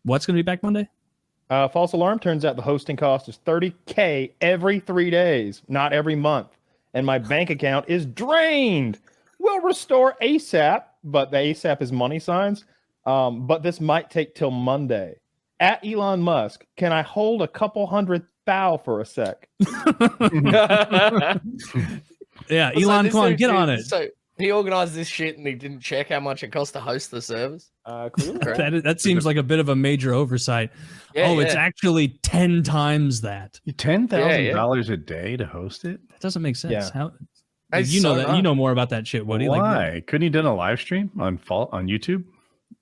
What's going to be back Monday? False alarm. Turns out the hosting cost is $30K every 3 days, not every month. And my bank account is drained. Will restore ASAP, but the ASAP is money signs. But this might take till Monday. At Elon Musk, can I hold a couple $100,000 for a sec? Yeah, Elon, come on, get on it. So he organized this shit and he didn't check how much it cost to host the servers. Clearly. That seems like a bit of a major oversight. Yeah, it's actually 10 times that. $10,000 a day to host it? That doesn't make sense. Yeah. How? It's You know so that. not. You know more about that shit, Woody. Why? Like, Couldn't he done a live stream on YouTube?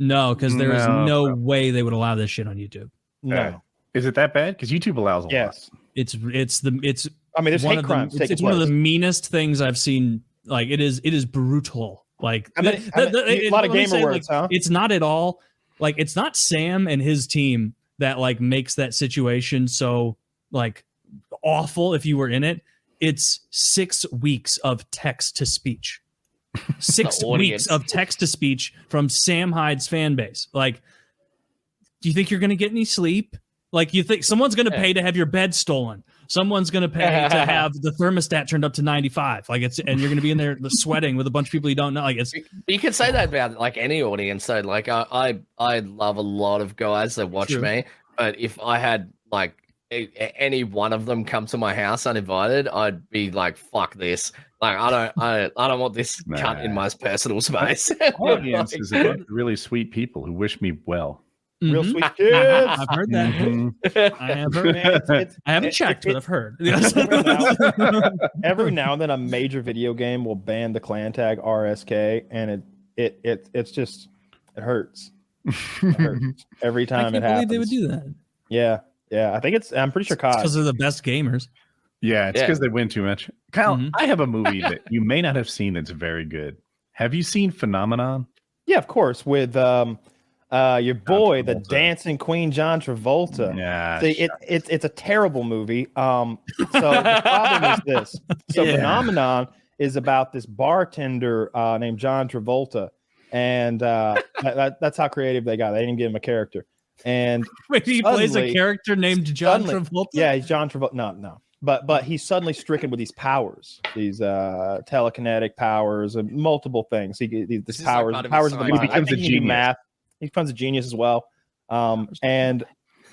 no, because there is no No. way they would allow this shit on YouTube. No. Is it that bad? Because YouTube allows a lot. Yes. It's I mean, there's one hate of crimes. it's one of the meanest things I've seen. Like it is brutal. Like I mean, a lot of let me gamer say, words, huh? It's not at all like it's not Sam and his team that like makes that situation so like awful if you were in it. It's 6 weeks of text to speech. 6 weeks of text to speech from Sam Hyde's fan base. Like, do you think you're going to get any sleep? Like, you think someone's going to pay to have your bed stolen? Someone's going to pay to have the thermostat turned up to 95. Like, and you're going to be in there sweating with a bunch of people you don't know. Like, it's You could say that about like any audience. So, like, I love a lot of guys that watch me, but if I had like any one of them come to my house uninvited, I'd be like, "Fuck this!" Like, I don't want this cunt in my personal space. Audience is a bunch of really sweet people who wish me well. Real sweet kids. I've heard that. I have heard. I haven't checked, but I've heard. Every now and then, a major video game will ban the clan tag RSK, and it's just it hurts. It hurts every time I it can't happens. believe they would do that. Yeah. I think I'm pretty sure COD. Because they're the best gamers. Yeah, it's because they win too much. Kyle, Mhm. I have a movie that you may not have seen that's very good. Have you seen Phenomenon? Yeah, of course, with your boy, the Travolta. dancing queen, John Travolta. Yeah. See, it's a terrible movie. So the problem is this. So Phenomenon is about this bartender named John Travolta, and that's how creative they got. They didn't even give him a character. And Wait, he plays a suddenly- character named John Travolta? Yeah, he's John Travolta. No. But he's suddenly stricken with these powers, these telekinetic powers, and multiple things. These is powers, like part of powers his of the science. mind. He becomes I think a he can do genius. math. He becomes a genius as well. And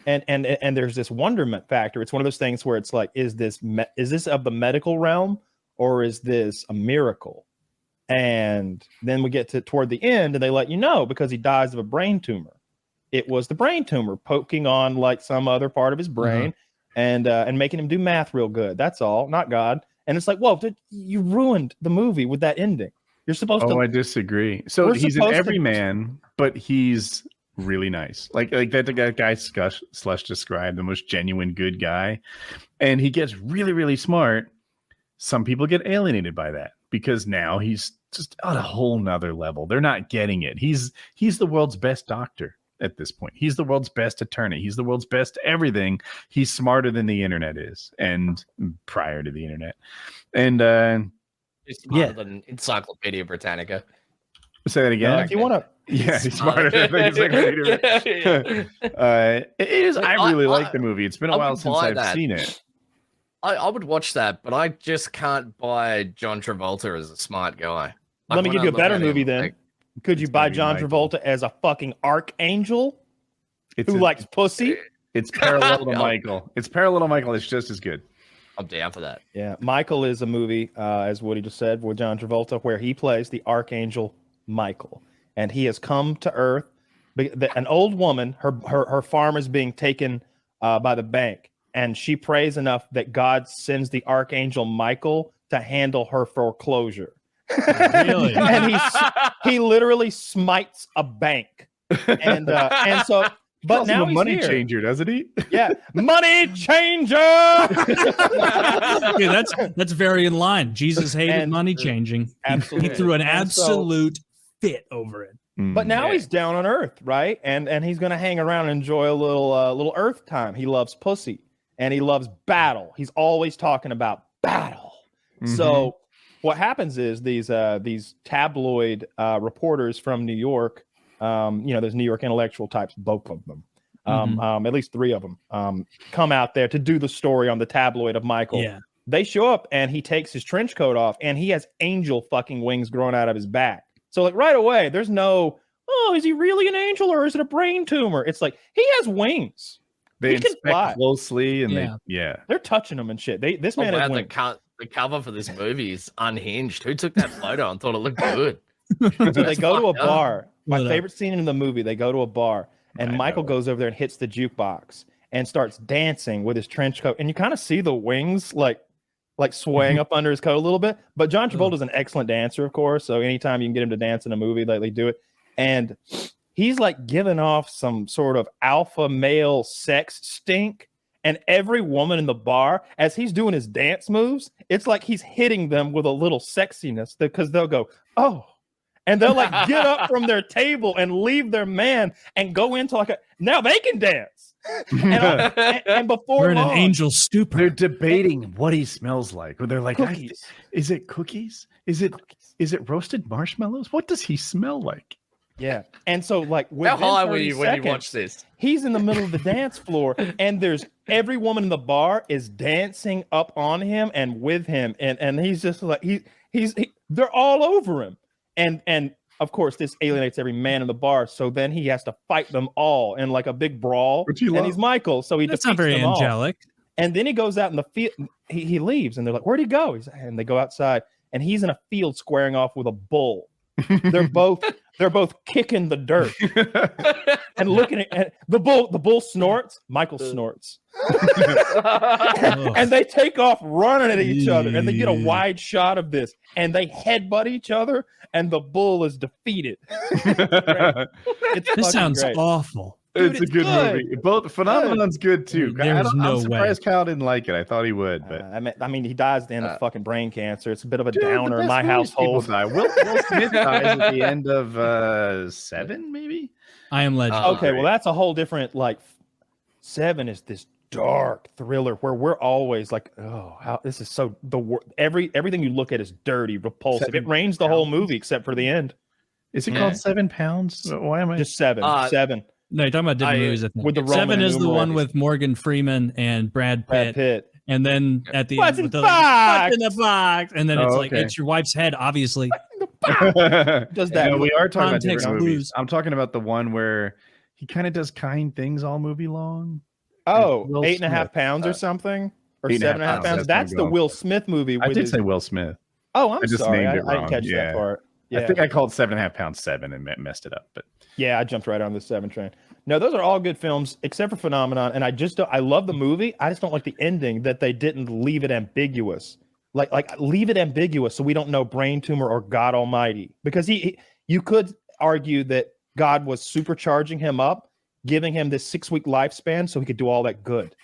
there's this wonderment factor. It's one of those things where it's like, is this of the medical realm, or is this a miracle? And then we get to toward the end, and they let you know because he dies of a brain tumor. It was the brain tumor poking on like some other part of his brain, and making him do math real good. That's all, not God. And it's like, whoa, you ruined the movie with that ending. You're supposed to. Oh, I disagree. So We're he's an supposed to- everyman, but he's really nice. Like that guy Slush described, the most genuine good guy. And he gets really, really smart. Some people get alienated by that because now he's just on a whole nother level. They're not getting it. He's the world's best doctor at this point. He's the world's best attorney. He's the world's best everything. He's smarter than the internet is, and prior to the internet. And It's smarter than Encyclopedia Britannica. say that again. if you want to. Yeah, he's smarter than Encyclopedia. It is. I really like the movie. It's been a I while would since buy I've that. seen it. I would watch that, but I just can't buy John Travolta as a smart guy. Let me give you a better movie then. Could you It's buy gonna be John Michael. Travolta as a fucking archangel It's who likes pussy? It's parallel to Michael. It's parallel to Michael. It's just as good. I'm down for that. Yeah, Michael is a movie, as Woody just said, with John Travolta, where he plays the archangel Michael, and he has come to Earth. An old woman, her farm is being taken by the bank, and she prays enough that God sends the archangel Michael to handle her foreclosure. Really? And he literally smites a bank, and so. But Calls him now a he's money here. changer, doesn't he? Yeah, money changer. Yeah, that's very in line. Jesus hated And- money changing. Absolutely. He threw an And so- absolute fit over it. But now he's down on Earth, right? And he's gonna hang around and enjoy a little Earth time. He loves pussy and he loves battle. He's always talking about battle. So what happens is these tabloid reporters from New York, there's New York intellectual types, both of them. At least 3 of them come out there to do the story on the tabloid of Michael. Yeah. They show up and he takes his trench coat off and he has angel fucking wings growing out of his back. So like right away, there's no, oh, is he really an angel or is it a brain tumor? It's like he has wings. They He can fly. inspect closely and Yeah. They're touching him and shit. This man has wings. The cover for this movie is unhinged. Who took that photo and thought it looked good? So they go to a fucked up. bar. My What up? favorite scene in the movie, they go to a bar and I Michael know. goes over there and hits the jukebox and starts dancing with his trench coat. And you kind of see the wings like swaying up under his coat a little bit. But John Travolta's an excellent dancer, of course. So anytime you can get him to dance in a movie, they do it. And he's like giving off some sort of alpha male sex stink. And every woman in the bar, as he's doing his dance moves, it's like he's hitting them with a little sexiness because they'll go, oh. And they'll like get up from their table and leave their man and go into now they can dance. And before We're in long, an angel stupor. They're debating what he smells like. Or they're like, cookies. is it cookies? Is it roasted marshmallows? What does he smell like? Yeah. And so like How high were 30 you when you seconds, watched this? he's in the middle of the dance floor and there's every woman in the bar is dancing up on him and with him. And he's just like, they're all over him. And of course, this alienates every man in the bar. So then he has to fight them all in like a big brawl. Which you and love. he's Michael. So he That's defeats not very them all. angelic. And then he goes out in the field. He leaves and they're like, where'd he go? And they go outside and he's in a field squaring off with a bull. They're both kicking the dirt and looking at the bull. The bull snorts. Michael snorts. And they take off running at each other and they get a wide shot of this and they headbutt each other and the bull is defeated. It's This fucking sounds great. awful. Dude, It's a it's good good. movie. Both Phenomenon's good too. There's no I'm surprised Kyle didn't like it. I thought he would, but I mean, he dies at the end of fucking brain cancer. It's a bit of a Dude, the downer in best my movies people household. die. Will Smith dies at the end of 7, maybe. I Am Legend. Okay, well, that's a whole different like. 7 is this dark thriller where we're always like, oh, how this is so everything you look at is dirty, repulsive. 7 It rains the whole movie except for the end. Is it Yeah. called 7 Pounds? Why am I? Just 7. No, you're talking about different I- movies. I think. With the Roman 7 is the numerals. one with Morgan Freeman and Brad Brad Pitt. Pitt. And then at the What's end, in with the box? what's in the box? And then Oh, it's like, okay. it's your wife's head, obviously. Does that? No, we are talking about Context different movies. clues. I'm talking about the one where he kind of does kind things all movie long. Oh, Will 8.5 Smith. pounds or something, or 8.5 7.5 pounds, pounds. that's That's what the I'm Will going Smith movie. I with did his- say Will Smith. Oh, I'm I just sorry. named it I didn't wrong. catch Yeah. that part. Yeah. I think I called 7.5 pounds 7 and messed it up. But Yeah, I jumped right on the 7 train. No, those are all good films except for Phenomenon, and I love the movie. I just don't like the ending that they didn't leave it ambiguous. Like leave it ambiguous so we don't know brain tumor or God Almighty, because you could argue that God was supercharging him up, giving him this 6-week lifespan so he could do all that good.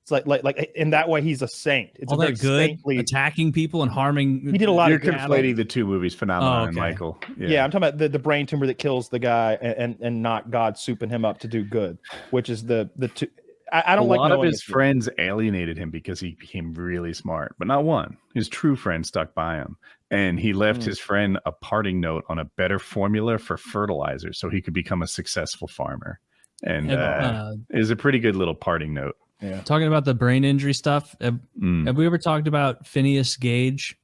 It's like in that way he's a saint. It's All a very that good, saintly. attacking people and harming. He did a lot you're of good. conflating the two movies, Phenomenon Oh, and okay. Michael. Yeah, I'm talking about the brain tumor that kills the guy and not God souping him up to do good, which is the two. I don't a like lot of knowing his this. friends alienated him because he became really smart, but not one. His true friend stuck by him, and he left his friend a parting note on a better formula for fertilizer so he could become a successful farmer. And it was a pretty good little parting note. Yeah. Talking about the brain injury stuff. Have we ever talked about Phineas Gage?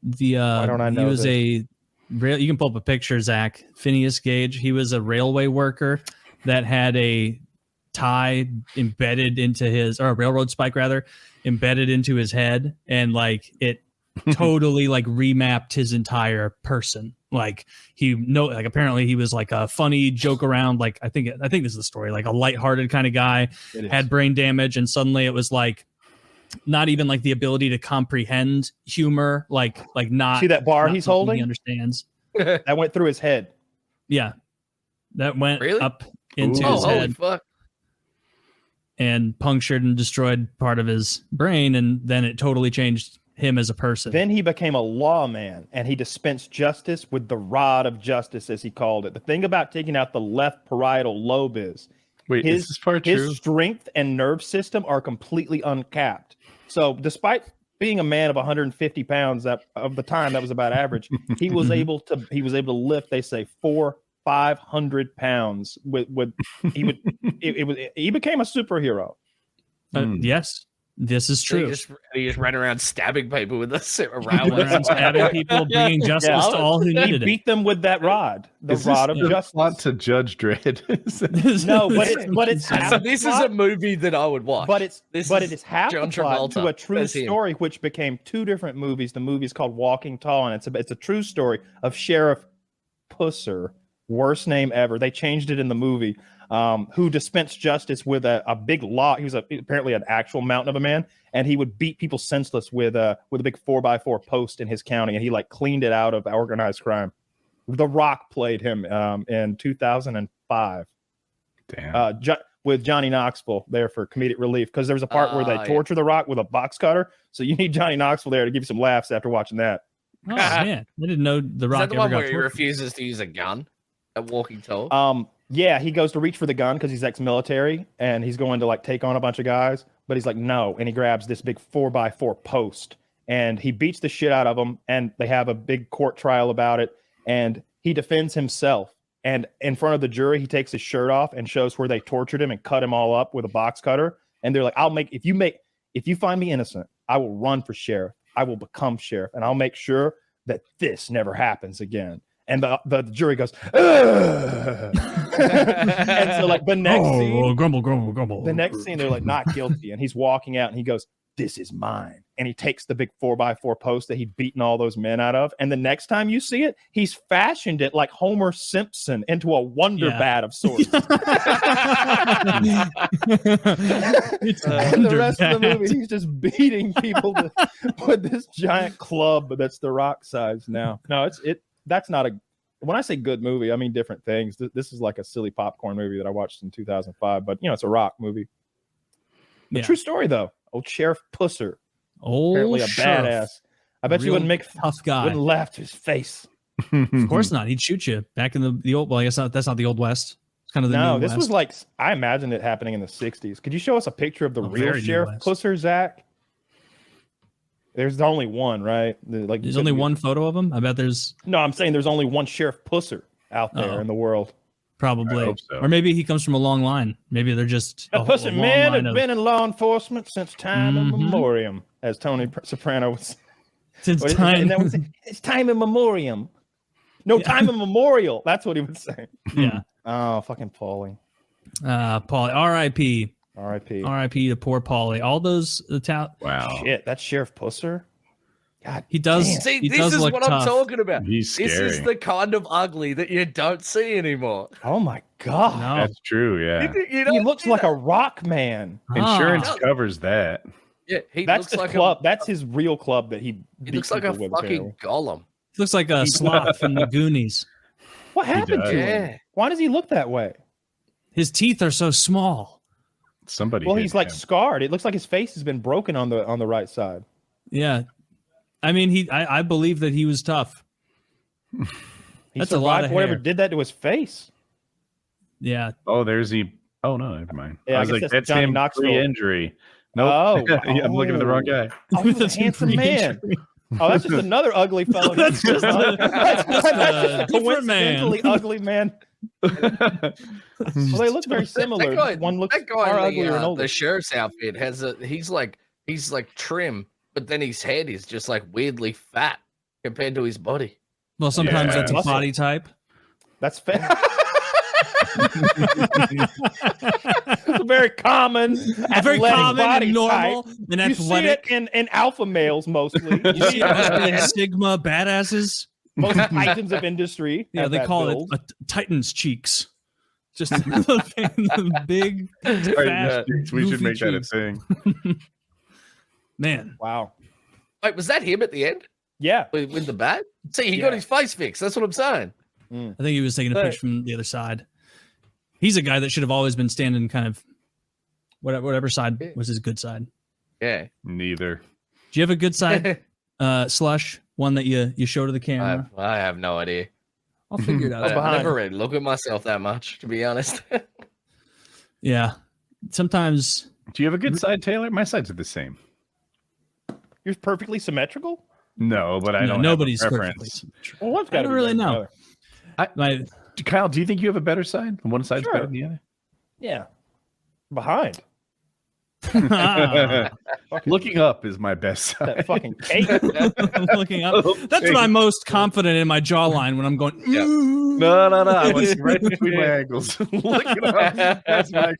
Why don't I know He was this? you can pull up a picture, Zach. Phineas Gage. He was a railway worker that had a tie embedded into his, or a railroad spike rather, embedded into his head, and like it totally like remapped his entire person. Like apparently he was like a funny joke around, like I think this is the story, like a lighthearted kind of guy, had brain damage, and suddenly it was like not even like the ability to comprehend humor, like not See that bar not he's something holding? he understands. That went through his head. Yeah, that went Really? up into Ooh. Oh, his holy head fuck. and punctured and destroyed part of his brain, and then it totally changed him as a person. Then he became a lawman and he dispensed justice with the rod of justice, as he called it. The thing about taking out the left parietal lobe is Wait, is this part true? his strength and nerve system are completely uncapped. So despite being a man of 150 pounds, that of the time that was about average, he was able to lift, they say, 4 500 pounds. He became a superhero. Yes, this is So true. he just ran around stabbing people with a Went around stabbing people, bringing justice to all who He needed it. beat them with that rod, the Is rod this of the justice. plot to Judge Dredd? No, but it's half So the this is plot, a movie that I would watch. but it This is half John the plot to Travolta a true as him. story, which became 2 different movies. The movie's called Walking Tall, and it's a true story of Sheriff Pusser, worst name ever. They changed it in the movie. Who dispensed justice with a big lot. He was apparently an actual mountain of a man, and he would beat people senseless with a big 4x4 post in his county, and he like cleaned it out of organized crime. The Rock played him in 2005. Damn. With Johnny Knoxville there for comedic relief, because there was a part where they torture The Rock with a box cutter, so you need Johnny Knoxville there to give you some laughs after watching that. Oh man, I didn't know The Rock Is that the ever one got where he tortured. refuses to use a gun at Walking Tall? Yeah, he goes to reach for the gun because he's ex-military and he's going to like take on a bunch of guys, but he's like, no. And he grabs this big 4x4 post and he beats the shit out of them. And they have a big court trial about it. And he defends himself. And in front of the jury, he takes his shirt off and shows where they tortured him and cut him all up with a box cutter. And they're like, if you find me innocent, I will run for sheriff. I will become sheriff and I'll make sure that this never happens again. And the jury goes, ugh. And so like the next scene, grumble. the next scene, they're like not guilty. And he's walking out and he goes, this is mine. And he takes the big 4x4 post that he'd beaten all those men out of. And the next time you see it, he's fashioned it like Homer Simpson into a wonder bat of sorts. And the rest of the movie, he's just beating people with this giant club that's The Rock size now. No, that's not when I say good movie, I mean different things. This is like a silly popcorn movie that I watched in 2005, but it's a Rock movie. The true story though, old Sheriff Pusser, apparently a badass. I bet you wouldn't make tough guy. Wouldn't laugh to his face. Of course not. He'd shoot you back in the old. Well, I guess that's not the old West. It's kind of the new this West. was like I imagined it happening in the 60s. Could you show us a picture of the real very new Sheriff West. Pusser, Zach? There's only one, right? There's only one photo of him. I bet there's. No, I'm saying there's only one Sheriff Pusser out there in the world. Probably. I hope so. Or maybe he comes from a long line. Maybe they're just The Pusser long men line have of- been in law enforcement since time immemorial, as Tony Soprano was. since What is it? time. And that was, it's time in memoriam. No, time immemorial. That's what he would say. Yeah. Oh, fucking Paulie. Paulie. R.I.P. R.I.P. R.I.P. to poor Paulie. All those Wow. Shit, that's Sheriff Pusser. God, he does. damn. See, he this does is look what tough. I'm talking about. He's This scary. is the kind of ugly that you don't see anymore. Oh my God. No. That's true. Yeah. You He don't looks see like that. a rock man. Insurance Ah. covers that. Yeah, he That's looks the like club. That's his real club that he He beat looks like a people with, fucking apparently. golem. He looks like a sloth from the Goonies. What happened does. to him? Yeah. Why does he look that way? His teeth are so small. Somebody. Well, hit he's like him. scarred. It looks like his face has been broken on the right side. Yeah. I mean, I believe that he was tough. He That's a lot survived of whatever hair. did that to his face. Yeah. Oh, there's he. Oh no, never mind. Yeah, I I was guess like, that's that's Johnny him. Knoxville. Pre-injury. Nope. Oh, Yeah, I'm looking at the wrong guy. Oh, he's a That's handsome pretty man. injury. Oh, that's just another ugly fellow. That's just a- that's just a different man. coincidentally ugly man. Well, they look very similar. That guy, One looks that guy far in uglier and the older. sheriff's outfit has he's like trim, but then his head is just like weirdly fat compared to his body. Well, sometimes Yeah. that's a Muscle. body type. That's fair. It's a very common, Very athletic common body and normal type. and You see athletic. it in alpha males mostly. You see it in Sigma badasses. Most titans of industry. Yeah, have they that call build. it a Titan's cheeks. Just the big, fat, We should goofy make that a cheeks. thing. Man. Wow. Wait, was that him at the end Yeah. with the bat? See, he Yeah. got his face fixed. That's what I'm saying. I think he was taking a pitch from the other side. He's a guy that should have always been standing kind of whatever side was his good side. Yeah. Neither. Do you have a good side, Slush? One that you show to the camera? I have no idea. I'll figure it out. I behind? never really look at myself that much, to be honest. Yeah. Sometimes Do you have a good side, Taylor? My sides are the same. You're perfectly symmetrical? No, but I no, don't. nobody's have a perfectly preference. Well, one's I got to don't be really better than know. the other. Kyle, do you think you have a better side? One side's Sure. better than the other? Yeah. Behind. Looking up is my best side. That fucking cake. Looking up. That's when I'm most confident in my jawline, when I'm going. Yeah. "Ooh." No, I want you right between my ankles. Looking up. That's my.